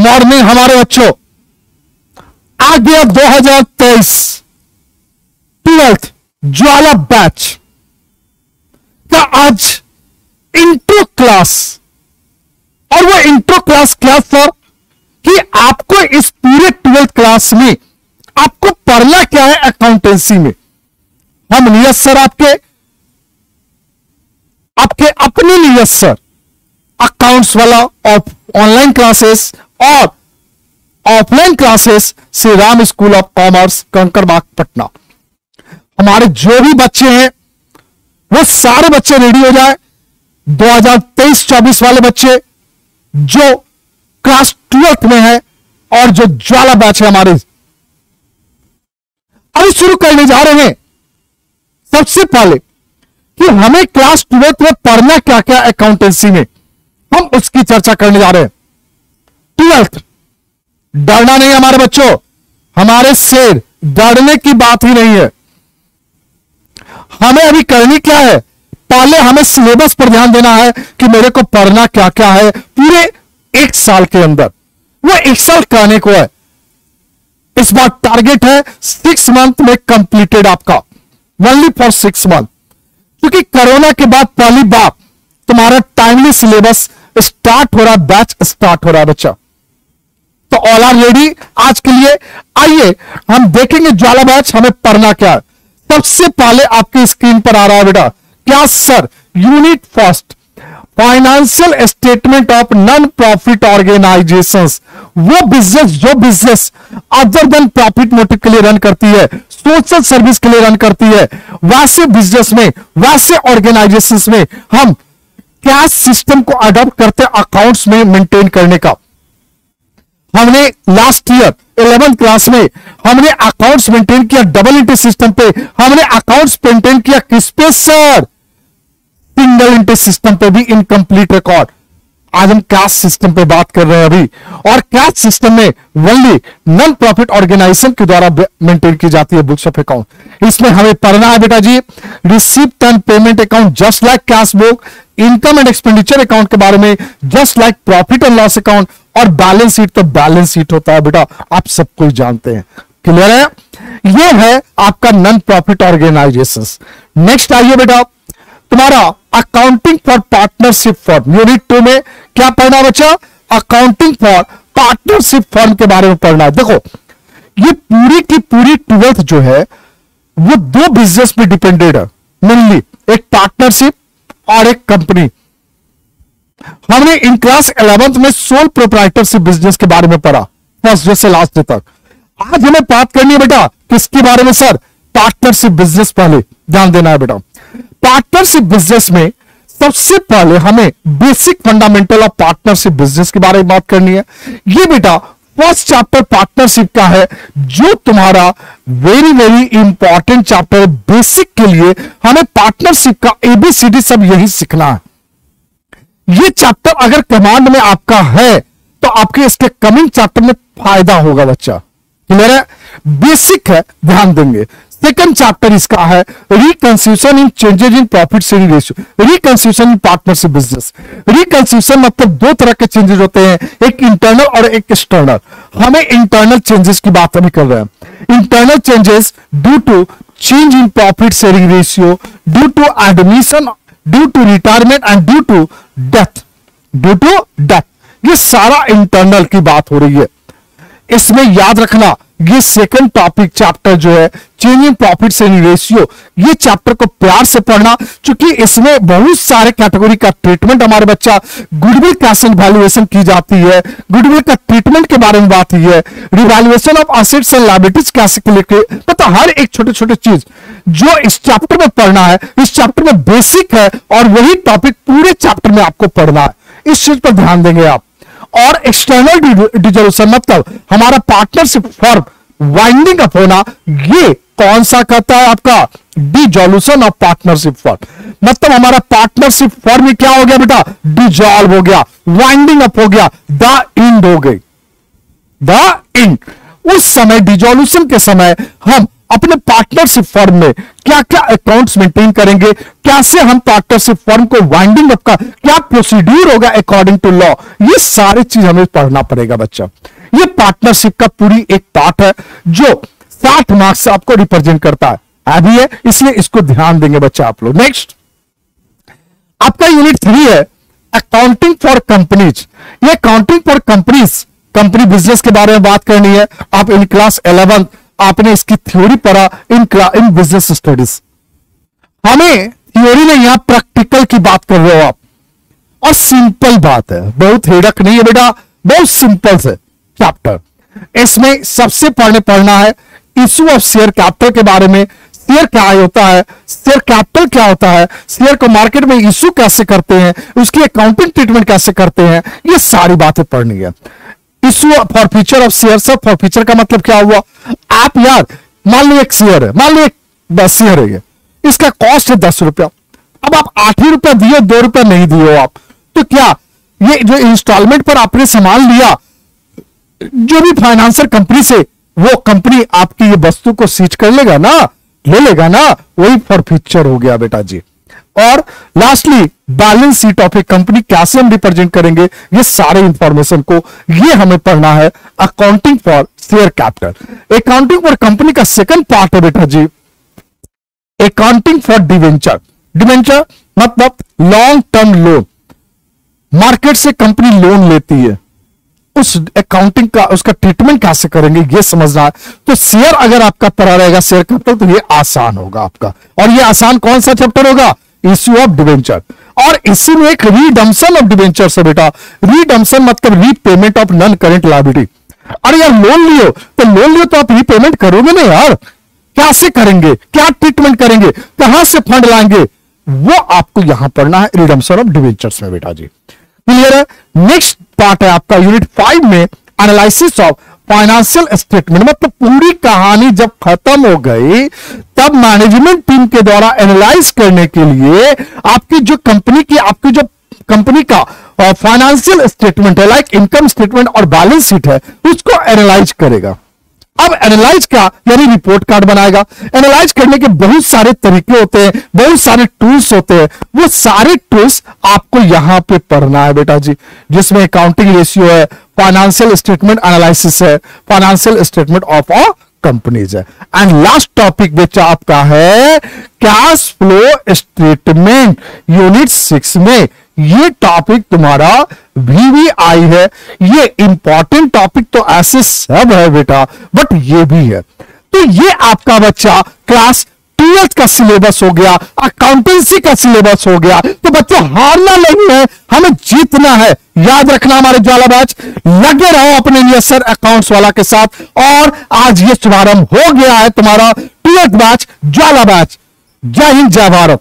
Morning हमारे बच्चों। आ गया 2023 ट्वेल्थ ज्वाला बैच का आज इंट्रो क्लास। और वो इंट्रो क्लास क्या सर कि आपको इस पूरे 12th क्लास में आपको पढ़ना क्या है अकाउंटेंसी में। हम नियत सर आपके अपने नियत सर अकाउंट्स वाला ऑनलाइन क्लासेस और offline classes Shri Ram school of commerce Kankarbagh Patna. हमारे जो भी बच्चे हैं वो सारे बच्चे रेडी हो जाए। 2023-24 वाले बच्चे जो क्लास 12th में है और जो ज्वाला बैच है हमारे, अभी शुरू करने जा रहे हैं। सबसे पहले कि हमें क्लास 12th में पढ़ना क्या क्या अकाउंटेंसी में, हम उसकी चर्चा करने जा रहे हैं। 12th डरना नहीं हमारे बच्चों, हमारे शेर डरने की बात ही नहीं है। हमें अभी करनी क्या है, पहले हमें सिलेबस पर ध्यान देना है कि मेरे को पढ़ना क्या क्या है पूरे एक साल के अंदर। वो एक साल करने को है। इस बार टारगेट है 6 मंथ में कंप्लीटेड आपका, ओनली फॉर 6 मंथ। क्योंकि कोरोना के बाद पहली बार तुम्हारा टाइमली सिलेबस स्टार्ट हो रहा है, बैच स्टार्ट हो रहा है बच्चा। तो ऑल आर रेडी आज के लिए। आइए हम देखेंगे ज्वाला बैच हमें पढ़ना क्या है। सबसे पहले आपकी स्क्रीन पर आ रहा है बेटा क्या sir, unit first financial statement of non profit organisations. वो बिजनेस जो business other than profit motive के लिए रन करती है, सोशल सर्विस के लिए रन करती है, वैसे बिजनेस में वैसे ऑर्गेनाइजेशंस में हम कैश सिस्टम को अडॉप्ट करते हैं अकाउंट्स में मेंटेन करने का। हमने लास्ट ईयर 11th क्लास में हमने अकाउंट्स मेंटेन किया डबल एंट्री सिस्टम पे। हमने अकाउंट्स मेंटेन किया किस पे सर, सिंगल एंट्री सिस्टम पे भी इनकम्प्लीट रिकॉर्ड। आज हम कैश सिस्टम पे बात कर रहे हैं अभी, और कैश सिस्टम में ओनली नॉन प्रॉफिट ऑर्गेनाइजेशन के द्वारा मेंटेन की जाती है बुक्स ऑफ अकाउंट। इसमें हमें पढ़ना है बेटा जी receipt and payment account just like cash book, income and expenditure account के बारे में just like profit and loss account, और बैलेंस शीट तो बैलेंस शीट होता है बेटा, आप सब कुछ जानते हैं। क्लियर है? ये है आपका नॉन प्रॉफिट ऑर्गेनाइजेशंस। नेक्स्ट आइए बेटा तुम्हारा accounting for partnership firm. Unit 2 में क्या पढ़ना बच्चा, अकाउंटिंग फॉर पार्टनरशिप फर्म के बारे में पढ़ना है। देखो ये पूरी की पूरी 12th जो है वो 2 बिजनेस पे डिपेंडेड है मेनली, एक पार्टनरशिप और एक कंपनी। हमने इन क्लास 11th में सोल प्रोप्राइटरशिप बिजनेस के बारे में पढ़ा फर्स्ट डे से लास्ट डे तक। आज हमें बात करनी है बेटा किसके बारे में सर, पार्टनरशिप बिजनेस। पहले ध्यान देना है बेटा पार्टनरशिप बिजनेस में सबसे पहले हमें basic fundamental of partnership business के बारे में बात करनी है। ये बेटा फर्स्ट चैप्टर पार्टनरशिप का है जो तुम्हारा वेरी वेरी इंपॉर्टेंट चैप्टर है। बेसिक के लिए हमें पार्टनरशिप का एबीसीडी सब यही सीखना है। ये चैप्टर अगर कमांड में आपका है तो आपके इसके कमिंग चैप्टर में फायदा होगा बच्चा। क्लियर है? बेसिक है, ध्यान देंगे। सेकंड चैप्टर इसका है reconciliation in changes in profit sharing ratio, reconciliation in partnership business. Reconciliation मतलब 2 तरह के चेंजेस होते हैं, एक इंटरनल और एक एक्सटर्नल। हमें इंटरनल चेंजेस की बात अभी कर रहे हैं। Internal changes due to change in profit sharing ratio, due to admission, due to retirement and due to death. Due to death ये सारा इंटरनल की बात हो रही है। इसमें याद रखना ये सेकंड टॉपिक चैप्टर जो है change in profit sharing ratio, ये चैप्टर को प्यार से पढ़ना क्योंकि इसमें बहुत सारे कैटेगरी का ट्रीटमेंट हमारे बच्चा गुडविल कैसे वैल्यूएशन की जाती है, गुडविल का ट्रीटमेंट के बारे में बात हुई है, revaluation of assets and liabilities कैसे के लेके मतलब हर एक छोटे छोटे चीज जो इस चैप्टर में पढ़ना है, इस चैप्टर में बेसिक है और वही टॉपिक पूरे चैप्टर में आपको पढ़ना है। इस चीज पर ध्यान देंगे आप। और एक्सटर्नल डिसोल्यूशन मतलब हमारा पार्टनरशिप फर्म वाइंडिंग अप होना, ये कौन सा कहता है आपका डिसोल्यूशन ऑफ पार्टनरशिप फर्म। मतलब हमारा पार्टनरशिप फर्म क्या हो गया बेटा, डिसॉल्व हो गया, वाइंडिंग अप हो गया, द एंड हो गई, द एंड। उस समय डिसोल्यूशन के समय हम अपने पार्टनरशिप फर्म में क्या क्या अकाउंट्स मेंटेन करेंगे, कैसे हम पार्टनरशिप फर्म को वाइंडिंग अप का क्या प्रोसीड्यूर होगा अकॉर्डिंग टू लॉ, ये सारी चीज हमें पढ़ना पड़ेगा बच्चा। ये पार्टनरशिप का पूरी एक पार्ट है जो 60 मार्क्स से आपको रिप्रेजेंट करता है अभी है, इसलिए इसको ध्यान देंगे बच्चा आप लोग। नेक्स्ट आपका यूनिट 3 है अकाउंटिंग फॉर कंपनीज। ये accounting for companies, company business के बारे में बात करनी है। आप इन क्लास 11 आपने इसकी थ्योरी पढ़ा इन बिजनेस स्टडीज। हमें थ्योरी में यहां प्रैक्टिकल की बात कर रहे हो आप, और सिंपल बात है, बहुत हेडक नहीं है बेटा, बहुत सिंपल से चैप्टर। इसमें सबसे पहले पढ़ना है इशू ऑफ शेयर कैपिटल के बारे में। शेयर क्या होता है, शेयर कैपिटल क्या होता है, शेयर को मार्केट में इशू कैसे करते हैं, उसकी अकाउंटिंग ट्रीटमेंट कैसे करते हैं, ये सारी बातें पढ़नी है। Issue for future of share, सब फॉर फ्यूचर का मतलब क्या हुआ, आप यार मान लो एक शेयर है, मान लो एक 10 शेयर है, इसका कॉस्ट है 10 रुपया। अब आप 8 ही रुपया दिए, 2 रुपया नहीं दिए हो आप, तो क्या ये जो इंस्टॉलमेंट पर आपने सामान लिया, जो भी फाइनेंशियल कंपनी से, वो कंपनी आपकी ये वस्तु को सीज कर लेगा ना, ले लेगा ना, वही फॉर फ्यूचर हो गया बेटा जी। और lastly balance sheet of A company कैसे हम रिप्रेजेंट करेंगे, ये सारे इंफॉर्मेशन को ये हमें पढ़ना है accounting for share capital. Accounting for company का सेकंड पार्ट है बेटा जी अकाउंटिंग फॉर डिवेंचर। डिवेंचर मतलब लॉन्ग टर्म लोन, मार्केट से कंपनी लोन लेती है, उस अकाउंटिंग का उसका ट्रीटमेंट कैसे करेंगे ये समझना है। तो शेयर अगर आपका पढ़ा रहेगा शेयर कैपिटल, तो ये आसान होगा आपका। और ये आसान कौन सा चैप्टर होगा, इश्यू ऑफ डिवेंचर। और इसी में एक रिडम्पशन ऑफ डिवेंचर है बेटा। रिडम्पशन मतलब repayment of non current liability. अरे यार लोन लियो तो आप रीपेमेंट करोगे ना यार, कैसे करेंगे, क्या ट्रीटमेंट करेंगे, कहां से फंड लाएंगे, वो आपको यहां पढ़ना है रिडम्पशन ऑफ डिवेंचर्स में बेटा जी। क्लियर है। नेक्स्ट पार्ट है आपका यूनिट 5 में एनालिसिस ऑफ फाइनेंशियल स्टेटमेंट। मतलब पूरी कहानी जब खत्म हो गई तब मैनेजमेंट टीम के द्वारा एनालाइज करने के लिए आपकी जो कंपनी का फाइनेंशियल स्टेटमेंट है, लाइक इनकम स्टेटमेंट और बैलेंस शीट है, उसको एनालाइज करेगा। अब एनालाइज का यानी रिपोर्ट कार्ड बनाएगा। एनालाइज करने के बहुत सारे तरीके होते हैं, बहुत सारे टूल्स होते हैं, वो सारे टूल्स आपको यहां पे पढ़ना है बेटा जी, जिसमें अकाउंटिंग रेशियो है, फाइनेंशियल स्टेटमेंट एनालिसिस है, financial statement of a companies है। एंड लास्ट टॉपिक बेटा आपका है कैश फ्लो स्टेटमेंट यूनिट 6 में। ये टॉपिक तुम्हारा VVI है। ये इंपॉर्टेंट टॉपिक तो ऐसे सब है बेटा, बट ये भी है। तो ये आपका बच्चा क्लास 12th का सिलेबस हो गया, अकाउंटेंसी का सिलेबस हो गया। तो बच्चों हारना नहीं है, हमें जीतना है। याद रखना हमारे ज्वाला बैच, लगे रहो अपने नियसर अकाउंट्स वाला के साथ। और आज ये शुभारंभ हो गया है तुम्हारा 12th बैच ज्वाला बैच। जय हिंद जय भारत।